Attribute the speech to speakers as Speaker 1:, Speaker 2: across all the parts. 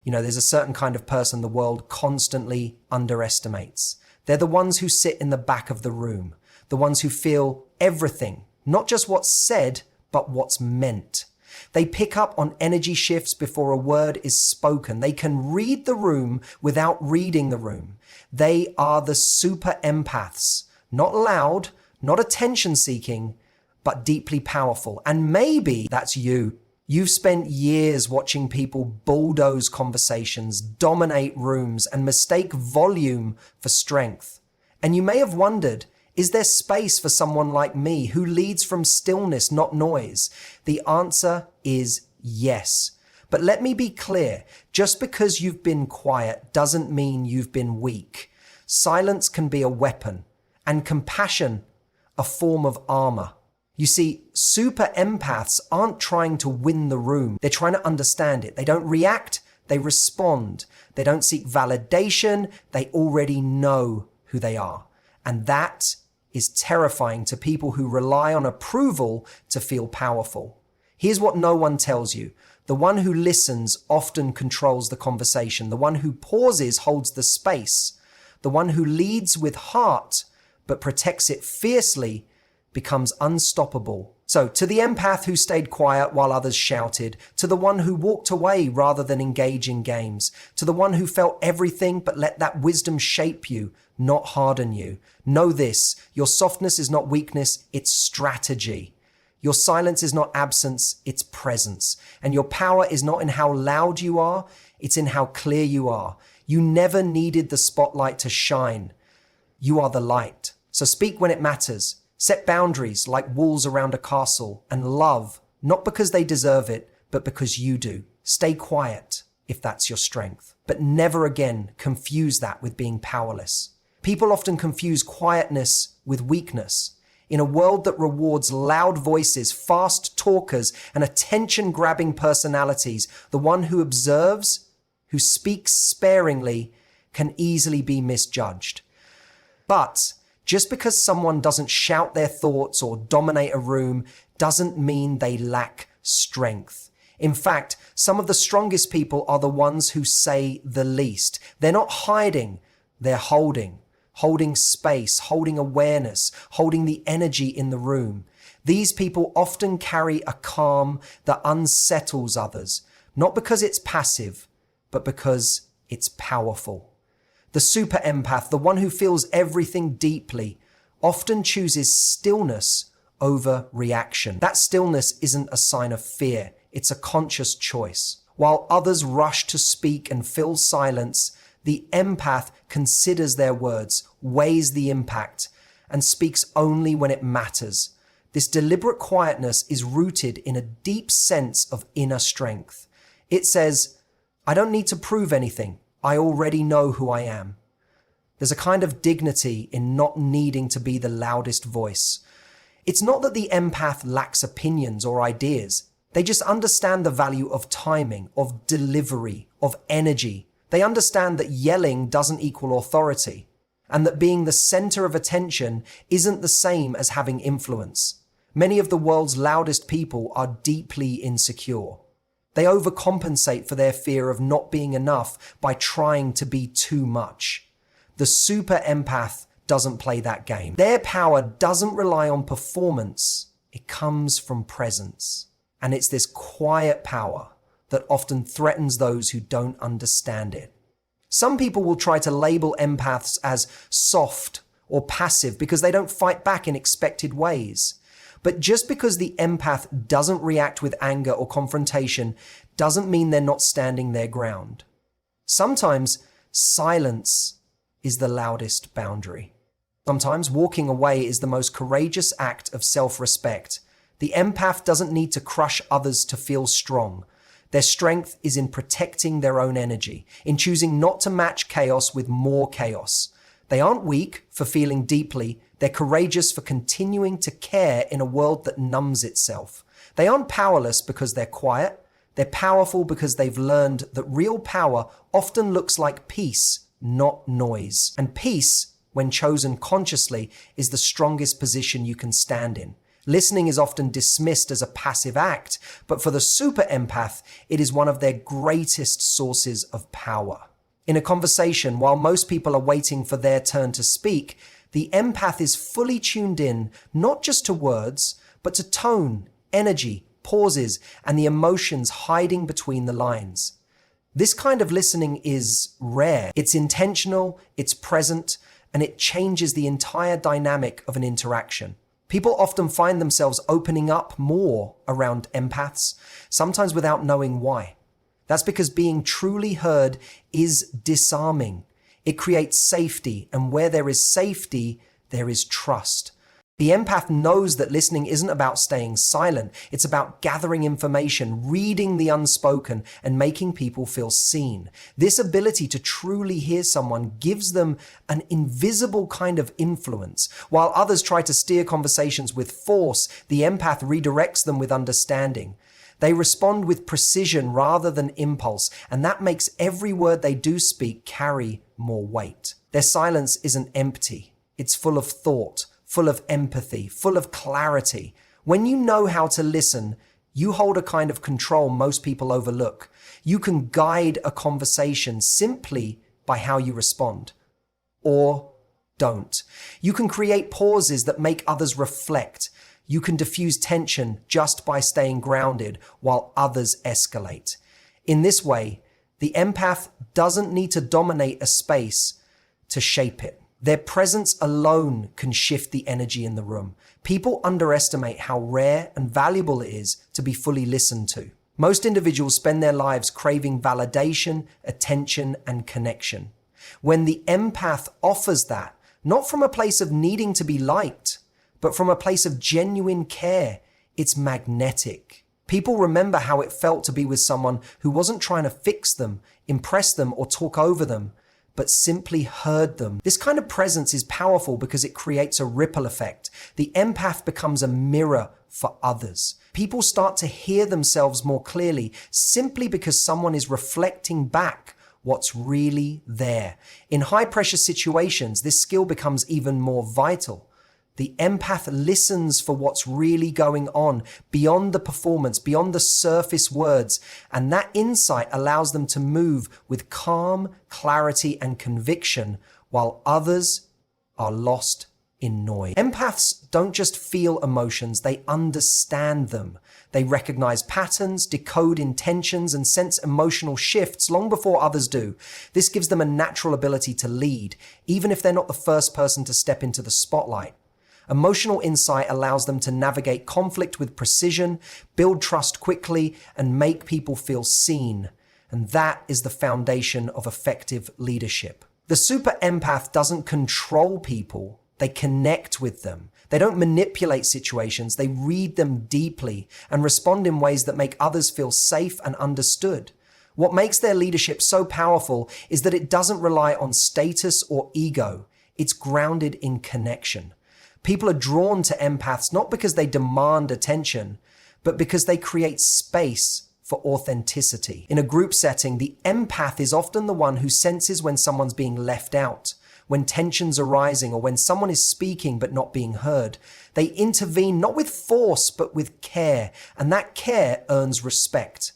Speaker 1: There's a certain kind of person the world constantly underestimates. They're the ones who sit in the back of the room, the ones who feel everything, not just what's said, but what's meant. They pick up on energy shifts before a word is spoken. They can read the room without reading the room. They are the super empaths, not loud, not attention-seeking, but deeply powerful. And maybe that's you. You've spent years watching people bulldoze conversations, dominate rooms, and mistake volume for strength. And you may have wondered, is there space for someone like me who leads from stillness, not noise? The answer is yes. But let me be clear, just because you've been quiet doesn't mean you've been weak. Silence can be a weapon, and compassion a form of armor. You see, super empaths aren't trying to win the room. They're trying to understand it. They don't react, they respond. They don't seek validation. They already know who they are. And that is terrifying to people who rely on approval to feel powerful. Here's what no one tells you. The one who listens often controls the conversation. The one who pauses holds the space. The one who leads with heart but protects it fiercely becomes unstoppable. So to the empath who stayed quiet while others shouted, to the one who walked away rather than engage in games, to the one who felt everything but let that wisdom shape you, not harden you. Know this, your softness is not weakness, it's strategy. Your silence is not absence, it's presence. And your power is not in how loud you are, it's in how clear you are. You never needed the spotlight to shine. You are the light. So speak when it matters. Set boundaries like walls around a castle, and love, not because they deserve it, but because you do. Stay quiet if that's your strength, but never again confuse that with being powerless. People often confuse quietness with weakness. In a world that rewards loud voices, fast talkers, and attention-grabbing personalities, the one who observes, who speaks sparingly, can easily be misjudged. But just because someone doesn't shout their thoughts or dominate a room doesn't mean they lack strength. In fact, some of the strongest people are the ones who say the least. They're not hiding, they're holding space, holding awareness, holding the energy in the room. These people often carry a calm that unsettles others, not because it's passive, but because it's powerful. The super empath, the one who feels everything deeply, often chooses stillness over reaction. That stillness isn't a sign of fear, it's a conscious choice. While others rush to speak and fill silence, the empath considers their words, weighs the impact, and speaks only when it matters. This deliberate quietness is rooted in a deep sense of inner strength. It says, I don't need to prove anything. I already know who I am. There's a kind of dignity in not needing to be the loudest voice. It's not that the empath lacks opinions or ideas. They just understand the value of timing, of delivery, of energy. They understand that yelling doesn't equal authority, and that being the center of attention isn't the same as having influence. Many of the world's loudest people are deeply insecure. They overcompensate for their fear of not being enough by trying to be too much. The super empath doesn't play that game. Their power doesn't rely on performance. It comes from presence. And it's this quiet power that often threatens those who don't understand it. Some people will try to label empaths as soft or passive because they don't fight back in expected ways. But just because the empath doesn't react with anger or confrontation doesn't mean they're not standing their ground. Sometimes silence is the loudest boundary. Sometimes walking away is the most courageous act of self-respect. The empath doesn't need to crush others to feel strong. Their strength is in protecting their own energy, in choosing not to match chaos with more chaos. They aren't weak for feeling deeply. They're courageous for continuing to care in a world that numbs itself. They aren't powerless because they're quiet. They're powerful because they've learned that real power often looks like peace, not noise. And peace, when chosen consciously, is the strongest position you can stand in. Listening is often dismissed as a passive act, but for the super empath, it is one of their greatest sources of power. In a conversation, while most people are waiting for their turn to speak, the empath is fully tuned in, not just to words, but to tone, energy, pauses, and the emotions hiding between the lines. This kind of listening is rare. It's intentional, it's present, and it changes the entire dynamic of an interaction. People often find themselves opening up more around empaths, sometimes without knowing why. That's because being truly heard is disarming. It creates safety, and where there is safety, there is trust. The empath knows that listening isn't about staying silent. It's about gathering information, reading the unspoken, and making people feel seen. This ability to truly hear someone gives them an invisible kind of influence. While others try to steer conversations with force, the empath redirects them with understanding. They respond with precision rather than impulse, and that makes every word they do speak carry more weight. Their silence isn't empty. It's full of thought, full of empathy, full of clarity. When you know how to listen, you hold a kind of control most people overlook. You can guide a conversation simply by how you respond. Or don't. You can create pauses that make others reflect. You can diffuse tension just by staying grounded while others escalate. In this way, the empath doesn't need to dominate a space to shape it. Their presence alone can shift the energy in the room. People underestimate how rare and valuable it is to be fully listened to. Most individuals spend their lives craving validation, attention, and connection. When the empath offers that, not from a place of needing to be liked, but from a place of genuine care, it's magnetic. People remember how it felt to be with someone who wasn't trying to fix them, impress them, or talk over them, but simply heard them. This kind of presence is powerful because it creates a ripple effect. The empath becomes a mirror for others. People start to hear themselves more clearly simply because someone is reflecting back what's really there. In high-pressure situations, this skill becomes even more vital. The empath listens for what's really going on beyond the performance, beyond the surface words, and that insight allows them to move with calm, clarity, and conviction while others are lost in noise. Empaths don't just feel emotions, they understand them. They recognize patterns, decode intentions, and sense emotional shifts long before others do. This gives them a natural ability to lead, even if they're not the first person to step into the spotlight. Emotional insight allows them to navigate conflict with precision, build trust quickly, and make people feel seen. And that is the foundation of effective leadership. The super empath doesn't control people, they connect with them. They don't manipulate situations, they read them deeply and respond in ways that make others feel safe and understood. What makes their leadership so powerful is that it doesn't rely on status or ego. It's grounded in connection. People are drawn to empaths not because they demand attention, but because they create space for authenticity. In a group setting, the empath is often the one who senses when someone's being left out, when tensions are rising, or when someone is speaking but not being heard. They intervene not with force, but with care, and that care earns respect.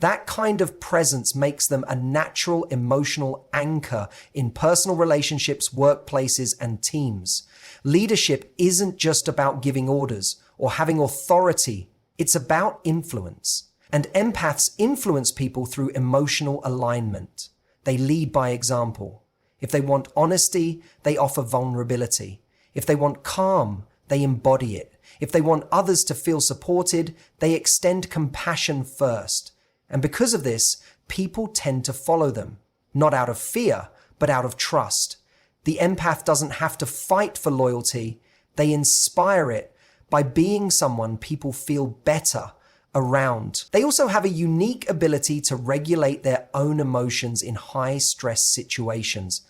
Speaker 1: That kind of presence makes them a natural emotional anchor in personal relationships, workplaces, and teams. Leadership isn't just about giving orders or having authority. It's about influence. And empaths influence people through emotional alignment. They lead by example. If they want honesty, they offer vulnerability. If they want calm, they embody it. If they want others to feel supported, they extend compassion first. And because of this, people tend to follow them, not out of fear, but out of trust. The empath doesn't have to fight for loyalty. They inspire it by being someone people feel better around. They also have a unique ability to regulate their own emotions in high-stress situations.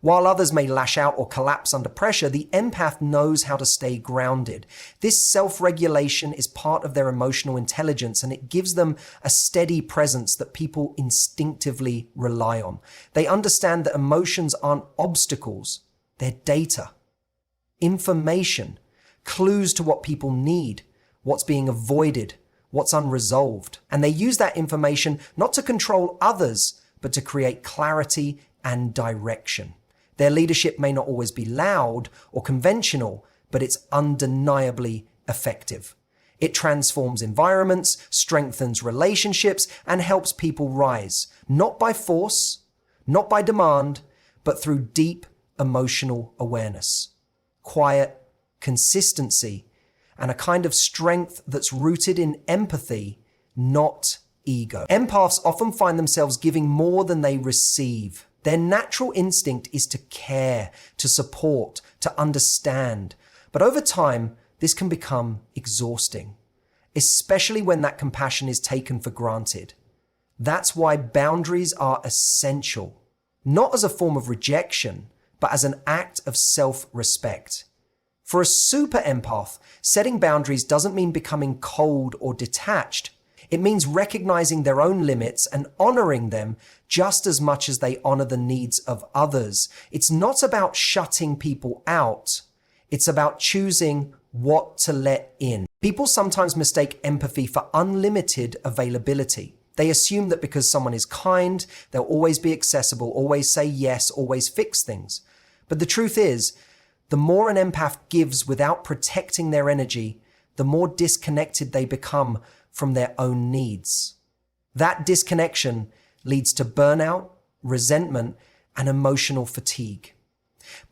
Speaker 1: While others may lash out or collapse under pressure, the empath knows how to stay grounded. This self-regulation is part of their emotional intelligence, and it gives them a steady presence that people instinctively rely on. They understand that emotions aren't obstacles, they're data, information. clues to what people need, what's being avoided, what's unresolved. And they use that information not to control others, but to create clarity and direction. Their leadership may not always be loud or conventional, but it's undeniably effective. It transforms environments, strengthens relationships, and helps people rise, not by force, not by demand, but through deep emotional awareness, quiet consistency, and a kind of strength that's rooted in empathy, not ego. Empaths often find themselves giving more than they receive. Their natural instinct is to care, to support, to understand. But over time, this can become exhausting, especially when that compassion is taken for granted. That's why boundaries are essential, not as a form of rejection, but as an act of self-respect. For a super empath, setting boundaries doesn't mean becoming cold or detached. It means recognizing their own limits and honoring them just as much as they honor the needs of others. It's not about shutting people out. It's about choosing what to let in. People sometimes mistake empathy for unlimited availability. They assume that because someone is kind, they'll always be accessible, always say yes, always fix things. But the truth is, the more an empath gives without protecting their energy, the more disconnected they become from their own needs. That disconnection leads to burnout, resentment, and emotional fatigue.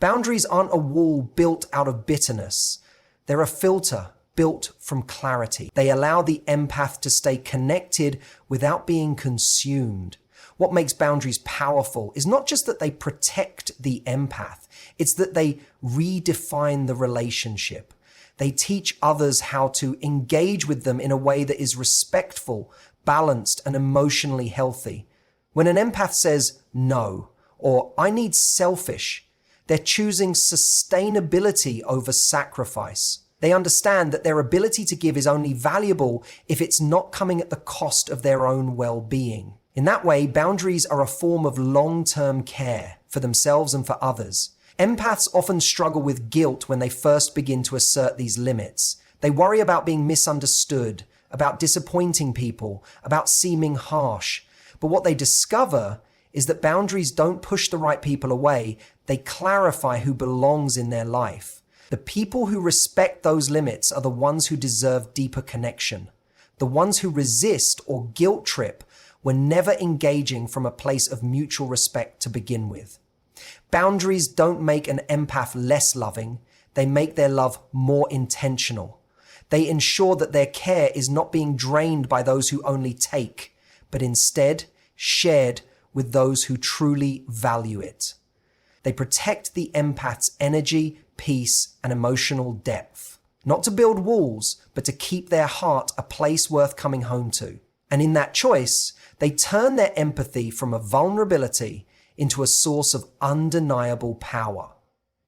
Speaker 1: Boundaries aren't a wall built out of bitterness. They're a filter built from clarity. They allow the empath to stay connected without being consumed. What makes boundaries powerful is not just that they protect the empath, it's that they redefine the relationship. They teach others how to engage with them in a way that is respectful, balanced, and emotionally healthy. When an empath says no, or I need selfish, they're choosing sustainability over sacrifice. They understand that their ability to give is only valuable if it's not coming at the cost of their own well-being. In that way, boundaries are a form of long-term care for themselves and for others. Empaths often struggle with guilt when they first begin to assert these limits. They worry about being misunderstood, about disappointing people, about seeming harsh. But what they discover is that boundaries don't push the right people away. They clarify who belongs in their life. The people who respect those limits are the ones who deserve deeper connection. The ones who resist or guilt trip were never engaging from a place of mutual respect to begin with. Boundaries don't make an empath less loving. They make their love more intentional. They ensure that their care is not being drained by those who only take, but instead shared with those who truly value it. They protect the empath's energy, peace, and emotional depth, not to build walls, but to keep their heart a place worth coming home to. And in that choice, they turn their empathy from a vulnerability into a source of undeniable power.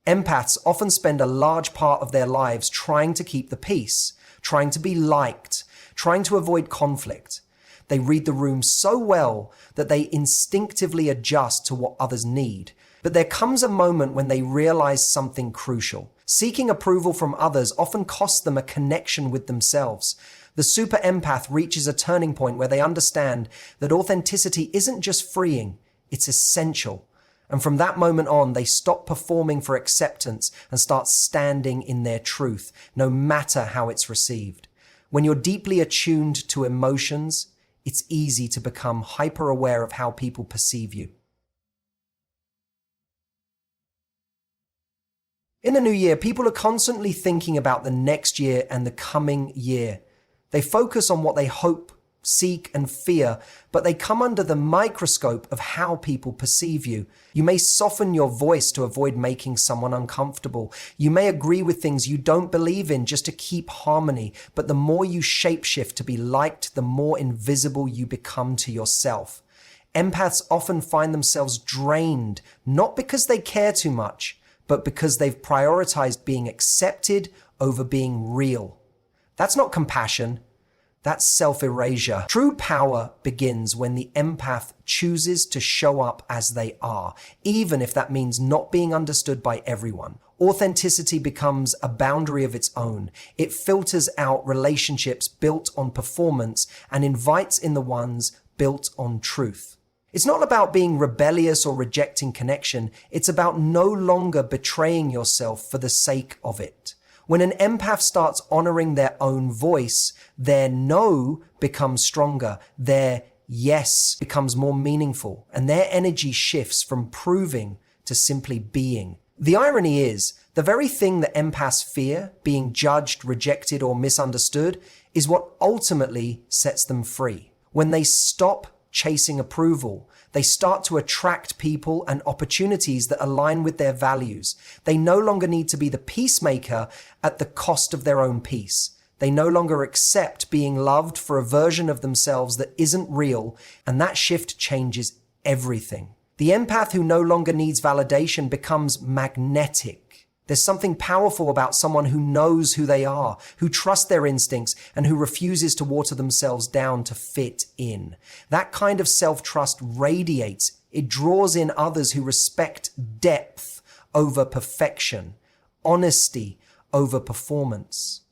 Speaker 1: Empaths often spend a large part of their lives trying to keep the peace, trying to be liked, trying to avoid conflict. They read the room so well that they instinctively adjust to what others need. But there comes a moment when they realize something crucial. Seeking approval from others often costs them a connection with themselves. The super empath reaches a turning point where they understand that authenticity isn't just freeing, it's essential. And from that moment on, they stop performing for acceptance and start standing in their truth, no matter how it's received. When you're deeply attuned to emotions, it's easy to become hyper-aware of how people perceive you. In the new year, people are constantly thinking about the next year and the coming year. They focus on what they hope, seek, and fear, but they come under the microscope of how people perceive you. You may soften your voice to avoid making someone uncomfortable. You may agree with things you don't believe in just to keep harmony, but the more you shapeshift to be liked, the more invisible you become to yourself. Empaths often find themselves drained, not because they care too much, but because they've prioritized being accepted over being real. That's not compassion. That's self-erasure. True power begins when the empath chooses to show up as they are, even if that means not being understood by everyone, Authenticity becomes a boundary of its own. It filters out relationships built on performance and invites in the ones built on truth. It's not about being rebellious or rejecting connection. It's about no longer betraying yourself for the sake of it. When an empath starts honoring their own voice, their no becomes stronger, their yes becomes more meaningful, and their energy shifts from proving to simply being. The irony is, the very thing that empaths fear, being judged, rejected, or misunderstood, is what ultimately sets them free. When they stop chasing approval, they start to attract people and opportunities that align with their values. They no longer need to be the peacemaker at the cost of their own peace. They no longer accept being loved for a version of themselves that isn't real, and that shift changes everything. The empath who no longer needs validation becomes magnetic. There's something powerful about someone who knows who they are, who trusts their instincts, and who refuses to water themselves down to fit in. That kind of self-trust radiates. It draws in others who respect depth over perfection, honesty over performance.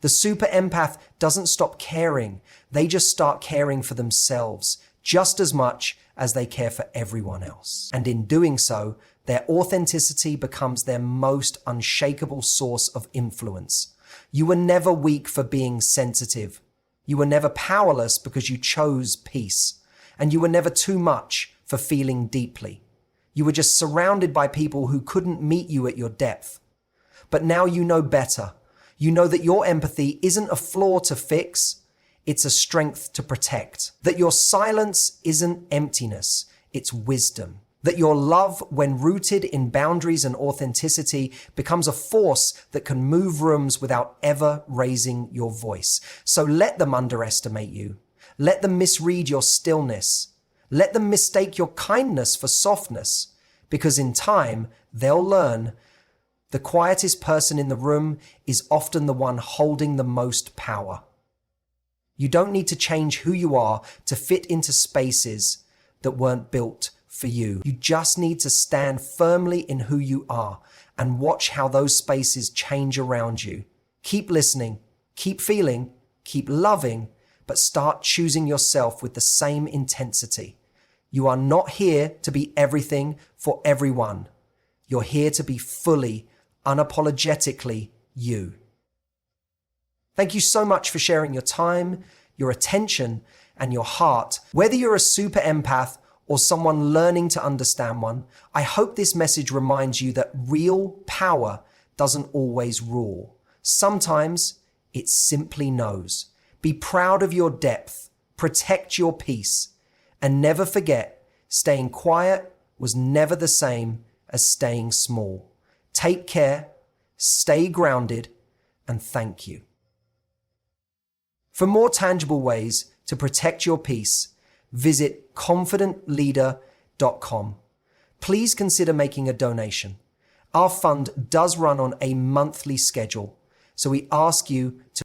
Speaker 1: The super empath doesn't stop caring. They just start caring for themselves just as much as they care for everyone else. And in doing so, their authenticity becomes their most unshakable source of influence. You were never weak for being sensitive. You were never powerless because you chose peace. And you were never too much for feeling deeply. You were just surrounded by people who couldn't meet you at your depth. But now you know better. You know that your empathy isn't a flaw to fix, it's a strength to protect. That your silence isn't emptiness, it's wisdom. That your love, when rooted in boundaries and authenticity, becomes a force that can move rooms without ever raising your voice. So let them underestimate you. Let them misread your stillness. Let them mistake your kindness for softness. Because in time, they'll learn the quietest person in the room is often the one holding the most power. You don't need to change who you are to fit into spaces that weren't built for you. You just need to stand firmly in who you are and watch how those spaces change around you. Keep listening, keep feeling, keep loving, but start choosing yourself with the same intensity. You are not here to be everything for everyone. You're here to be fully, unapologetically you. Thank you so much for sharing your time, your attention, and your heart. Whether you're a super empath or someone learning to understand one, I hope this message reminds you that real power doesn't always rule. Sometimes it simply knows. Be proud of your depth, protect your peace, and never forget, staying quiet was never the same as staying small. Take care, stay grounded, and thank you. For more tangible ways to protect your peace, visit confidentleader.com. Please consider making a donation. Our fund does run on a monthly schedule, so we ask you to